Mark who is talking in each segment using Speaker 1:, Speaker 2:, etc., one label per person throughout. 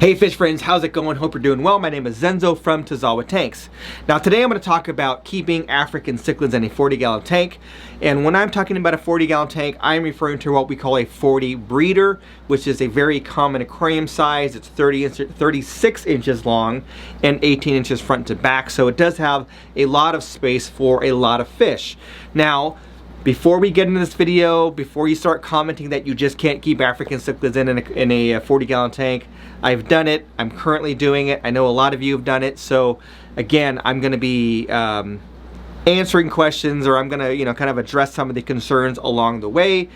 Speaker 1: Hey fish friends, how's it going? Hope you're doing well. My name is Zenzo from Tazawa Tanks. Now today I'm going to talk about keeping African cichlids in a 40-gallon tank. And when I'm talking about a 40-gallon tank, I'm referring to what we call a 40 breeder, which is a very common aquarium size. It's 36 inches long and 18 inches front to back. So it does have a lot of space for a lot of fish. Now, before we get into this video, before you start commenting that you just can't keep African cichlids in a 40-gallon tank, I've done it. I'm currently doing it. I know a lot of you have done it. So again, I'm going to be answering questions, or I'm going to, kind of address some of the concerns along the way.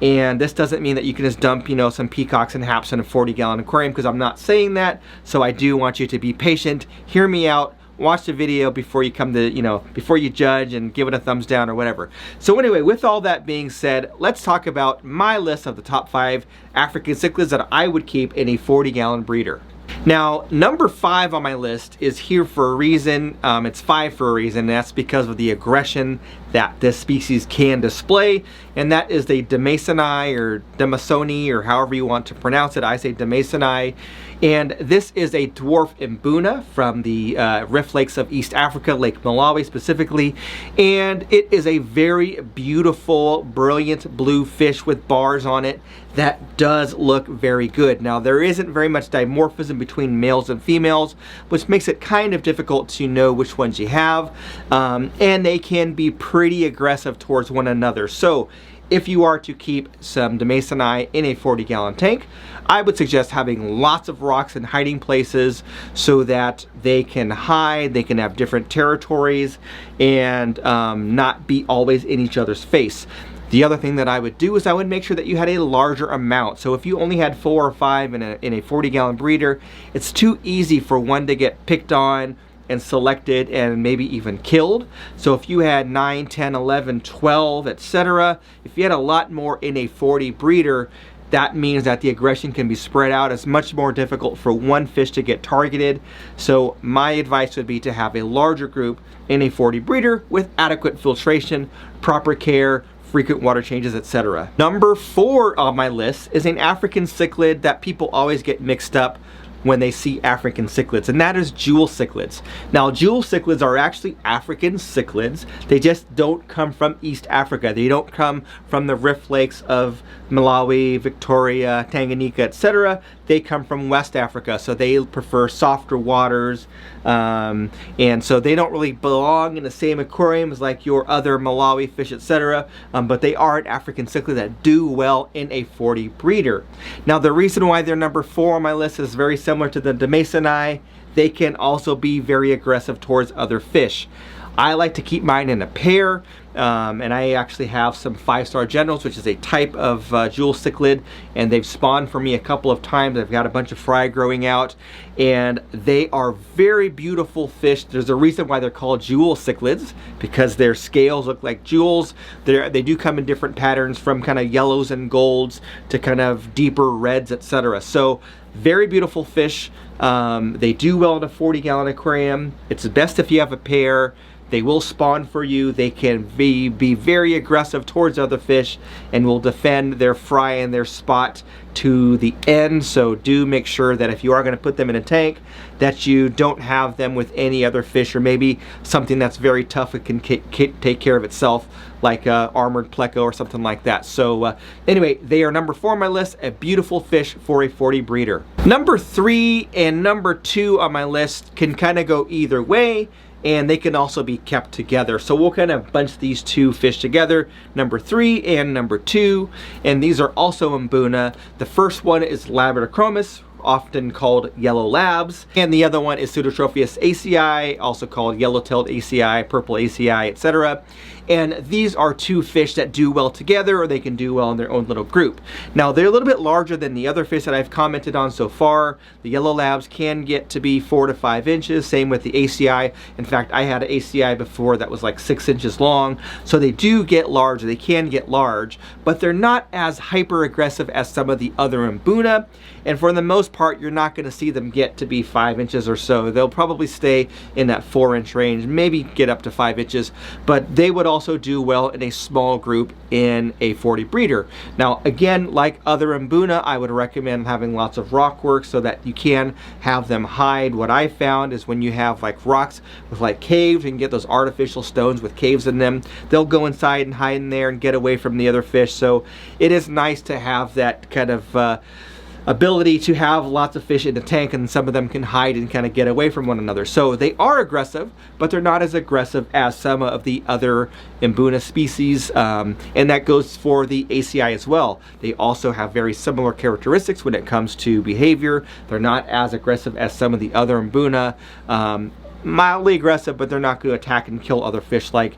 Speaker 1: And this doesn't mean that you can just dump, some peacocks and haps in a 40-gallon aquarium, because I'm not saying that. So I do want you to be patient, hear me out, watch the video before you come to, before you judge and give it a thumbs down or whatever. So anyway, with all that being said, let's talk about my list of the top 5 African cichlids that I would keep in a 40-gallon breeder. Now, number 5 on my list is here for a reason. It's 5 for a reason, and that's because of the aggression that this species can display, and that is the Demasoni or Demasoni, or however you want to pronounce it. I say Demasoni, and this is a dwarf Mbuna from the Rift Lakes of East Africa, Lake Malawi specifically, and it is a very beautiful, brilliant blue fish with bars on it that does look very good. Now, there isn't very much dimorphism between males and females, which makes it kind of difficult to know which ones you have, and they can be pretty aggressive towards one another. So if you are to keep some Demasoni in a 40-gallon tank, I would suggest having lots of rocks and hiding places so that they can hide, they can have different territories, and not be always in each other's face. The other thing that I would do is I would make sure that you had a larger amount. So if you only had 4 or 5 in a 40-gallon breeder, it's too easy for one to get picked on and selected and maybe even killed. So if you had 9, 10, 11, 12, etc., if you had a lot more in a 40 breeder, that means that the aggression can be spread out. It's much more difficult for one fish to get targeted. So my advice would be to have a larger group in a 40 breeder with adequate filtration, proper care, frequent water changes, etc. Number 4 on my list is an African cichlid that people always get mixed up when they see African cichlids, and that is jewel cichlids. Now, jewel cichlids are actually African cichlids. They just don't come from East Africa. They don't come from the Rift Lakes of Malawi, Victoria, Tanganyika, etc. They come from West Africa, so they prefer softer waters, and so they don't really belong in the same aquariums like your other Malawi fish, etc. But they are an African cichlid that do well in a 40 breeder. Now, the reason why they're number 4 on my list is very similar to the Demasoni. They can also be very aggressive towards other fish. I like to keep mine in a pair, and I actually have some 5-star generals, which is a type of jewel cichlid, and they've spawned for me a couple of times. I've got a bunch of fry growing out, and they are very beautiful fish. There's a reason why they're called jewel cichlids, because their scales look like jewels. They do come in different patterns, from kind of yellows and golds to kind of deeper reds, etc. So very beautiful fish. They do well in a 40-gallon aquarium. It's best if you have a pair. They will spawn for you. They can be very aggressive towards other fish and will defend their fry and their spot to the end. So do make sure that if you are going to put them in a tank, that you don't have them with any other fish, or maybe something that's very tough and can take care of itself, like armored pleco or something like that. So anyway, they are number 4 on my list, a beautiful fish for a 40 breeder. Number 3 and number 2 on my list can kind of go either way, and they can also be kept together. So we'll kind of bunch these 2 fish together, number 3 and number 2, and these are also Mbuna. The first one is Labradorochromis, often called yellow labs, and the other one is Pseudotropheus acei, also called yellow-tailed acei, purple acei, etc. And these are 2 fish that do well together, or they can do well in their own little group. Now, they're a little bit larger than the other fish that I've commented on so far. The yellow labs can get to be 4 to 5 inches, same with the acei. In fact, I had an acei before that was like 6 inches long. So they do get large, they can get large, but they're not as hyper aggressive as some of the other Mbuna. And for the most most part, you're not going to see them get to be 5 inches or so. They'll probably stay in that 4-inch range, maybe get up to 5 inches, but they would also do well in a small group in a 40 breeder. Now, again, like other Mbuna, I would recommend having lots of rock work so that you can have them hide. What I found is when you have like rocks with like caves, you can get those artificial stones with caves in them. They'll go inside and hide in there and get away from the other fish. So it is nice to have that kind of ability to have lots of fish in the tank, and some of them can hide and kind of get away from one another. So they are aggressive, but they're not as aggressive as some of the other Mbuna species, and that goes for the ACI as well. They also have very similar characteristics when it comes to behavior. They're not as aggressive as some of the other Mbuna. Mildly aggressive, but they're not going to attack and kill other fish like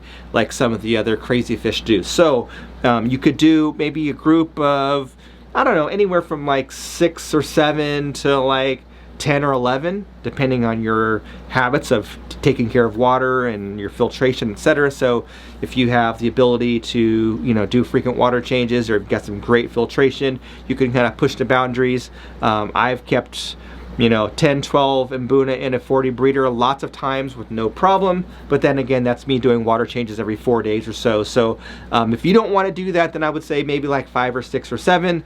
Speaker 1: some of the other crazy fish do. So you could do maybe a group of, I don't know, anywhere from like 6 or 7 to like 10 or 11, depending on your habits of taking care of water and your filtration, etc. So if you have the ability to, you know, do frequent water changes or get some great filtration, you can kind of push the boundaries. I've kept, you know, 10, 12 Mbuna in a 40 breeder lots of times with no problem, but then again, that's me doing water changes every 4 days or so. So if you don't want to do that, then I would say maybe like 5 or 6 or 7.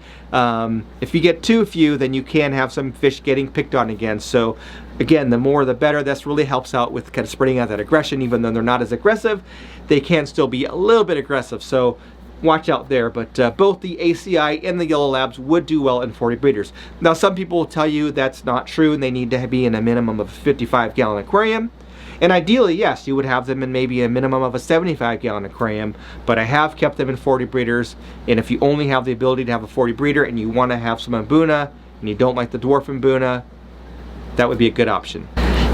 Speaker 1: If you get too few, then you can have some fish getting picked on again. So again, the more the better. This really helps out with kind of spreading out that aggression. Even though they're not as aggressive, they can still be a little bit aggressive. So watch out there. But both the ACI and the Yellow Labs would do well in 40 breeders. Now, some people will tell you that's not true and they need to be in a minimum of a 55-gallon aquarium. And ideally, yes, you would have them in maybe a minimum of a 75-gallon aquarium, but I have kept them in 40 breeders. And if you only have the ability to have a 40 breeder and you want to have some Mbuna and you don't like the dwarf Mbuna, that would be a good option.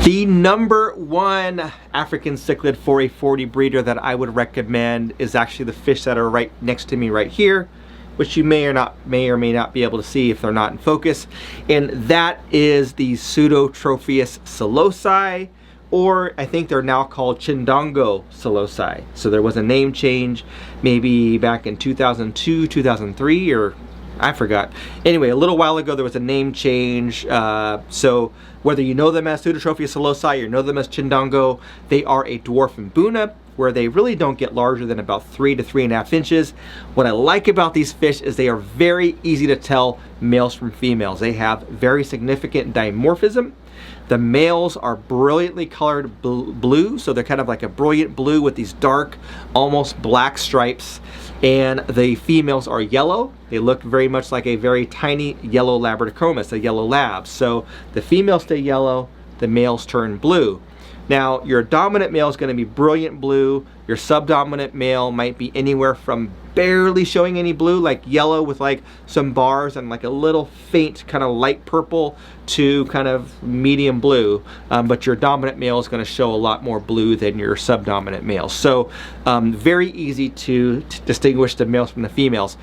Speaker 1: The number one African cichlid for a 40 breeder that I would recommend is actually the fish that are right next to me right here, which you may or may not be able to see if they're not in focus, and that is the Pseudotropheus psilocy, or I think they're now called Chindongo psilocy. So there was a name change maybe back in 2002, 2003, or I forgot. Anyway, a little while ago there was a name change. So whether you know them as Pseudotropheus psilocy or know them as Chindongo, they are a dwarf Mbuna, where they really don't get larger than about 3 to 3.5 inches. What I like about these fish is they are very easy to tell males from females. They have very significant dimorphism. The males are brilliantly colored blue, so they're kind of like a brilliant blue with these dark, almost black stripes. And the females are yellow. They look very much like a very tiny yellow Labradochromis, a yellow lab. So the females stay yellow, the males turn blue. Now, your dominant male is going to be brilliant blue. Your subdominant male might be anywhere from barely showing any blue, like yellow with like some bars and like a little faint kind of light purple, to kind of medium blue. But your dominant male is going to show a lot more blue than your subdominant male. So very easy to distinguish the males from the females.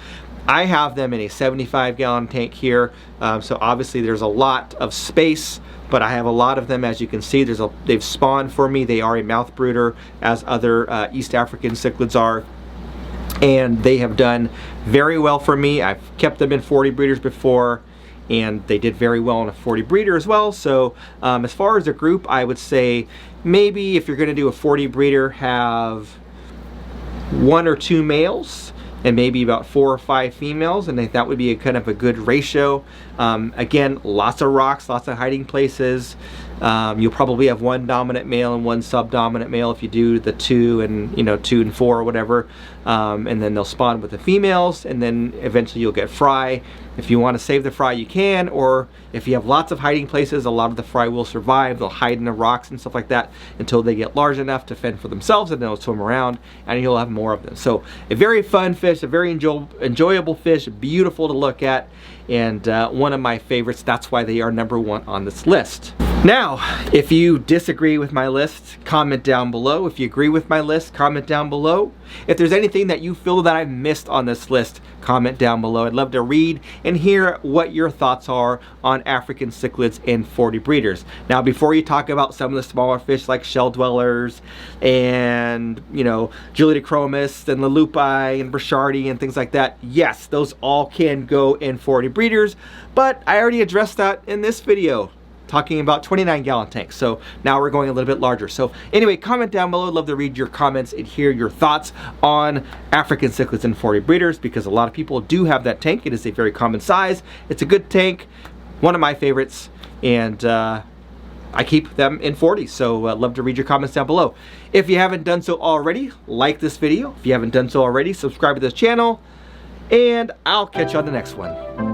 Speaker 1: I have them in a 75-gallon tank here, so obviously there's a lot of space, but I have a lot of them. As you can see, they've spawned for me. They are a mouth brooder, as other East African cichlids are, and they have done very well for me. I've kept them in 40 breeders before, and they did very well in a 40 breeder as well. So as far as a group, I would say maybe if you're going to do a 40 breeder, have 1 or 2 males and maybe about 4 or 5 females, and that would be a kind of a good ratio. Again, lots of rocks, lots of hiding places. You'll probably have 1 dominant male and 1 subdominant male if you do the 2 and 2 and 4 or whatever, and then they'll spawn with the females, and then eventually you'll get fry. If you want to save the fry, you can, or if you have lots of hiding places, a lot of the fry will survive. They'll hide in the rocks and stuff like that until they get large enough to fend for themselves, and then they'll swim around, and you'll have more of them. So a very fun fish, a very enjoyable fish, beautiful to look at, and one of my favorites. That's why they are number 1 on this list. Now, if you disagree with my list, comment down below. If you agree with my list, comment down below. If there's anything that you feel that I've missed on this list, comment down below. I'd love to read and hear what your thoughts are on African cichlids and 40 breeders. Now, before you talk about some of the smaller fish like shell dwellers and, you know, Julidochromis and Lelupi and Burchardi and things like that, yes, those all can go in 40 breeders, but I already addressed that in this video, talking about 29-gallon tanks. So now we're going a little bit larger. So anyway, comment down below. I'd love to read your comments and hear your thoughts on African cichlids and 40 breeders, because a lot of people do have that tank. It is a very common size. It's a good tank, one of my favorites, and I keep them in 40. So I'd love to read your comments down below. If you haven't done so already, like this video. If you haven't done so already, subscribe to this channel, and I'll catch you on the next one.